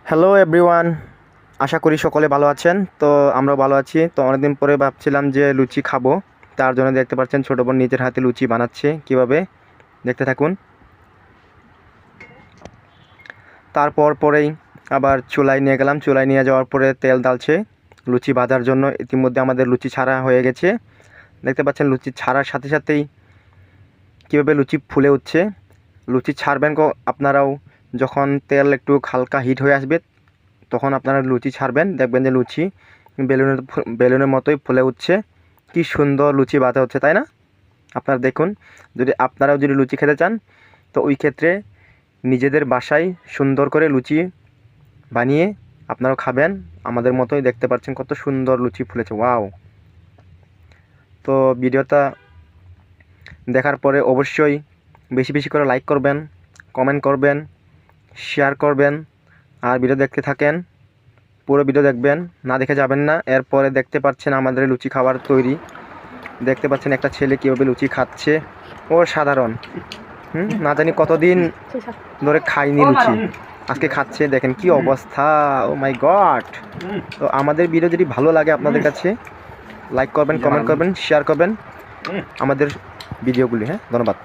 Hello everyone, আশা করি সকলে ভালো আছেন। তো আমরা ভালো আছি। তো অনেকদিন পরে ভাবছিলাম যে লুচি খাবো, তার জন্য দেখতে পাচ্ছেন ছোটো বোন নিজের হাতে লুচি বানাচ্ছে কিভাবে, দেখতে থাকুন। তারপর পরেই আবার চুলায় নিয়ে গেলাম, চুলায় নিয়ে যাওয়ার পরে তেল ঢালছে লুচি ভাজার জন্য। ইতিমধ্যে আমাদের লুচি ছাড়া হয়ে গেছে, দেখতে পাচ্ছেন লুচি ছাড়ার সাথে সাথেই কীভাবে লুচি ফুলে উঠছে। লুচি ছাড়বেন আপনারাও যখন তেল একটু হালকা হিট হয়ে আসবে, তখন আপনারা লুচি ছাড়বেন, দেখবেন যে লুচি বেলুনের মতোই ফুলে উঠছে। কি সুন্দর লুচি ভাজা হচ্ছে, তাই না? আপনারা দেখুন, আপনারাও যদি লুচি খেতে চান তো ওই ক্ষেত্রে নিজেদের বাসায় সুন্দর করে লুচি বানিয়ে আপনারাও খাবেন। আমাদের মতোই দেখতে পাচ্ছেন কত সুন্দর লুচি ফুলেছে, ওয়াও। তো ভিডিওটা দেখার পরে অবশ্যই বেশি বেশি করে লাইক করবেন, কমেন্ট করবেন, শেয়ার করবেন। আর ভিডিও দেখতে থাকেন, পুরো ভিডিও দেখবেন, না দেখে যাবেন না। এরপরে দেখতে পাচ্ছেন আমাদের লুচি খাবার তৈরি। দেখতে পাচ্ছেন একটা ছেলে কীভাবে লুচি খাচ্ছে, ও সাধারণ না জানি কতদিন ধরে খাইনি লুচি, আজকে খাচ্ছে। দেখেন কি অবস্থা, ও মাই গড। তো আমাদের ভিডিও যদি ভালো লাগে আপনাদের কাছে, লাইক করবেন, কমেন্ট করবেন, শেয়ার করবেন আমাদের ভিডিওগুলি। হ্যাঁ, ধন্যবাদ।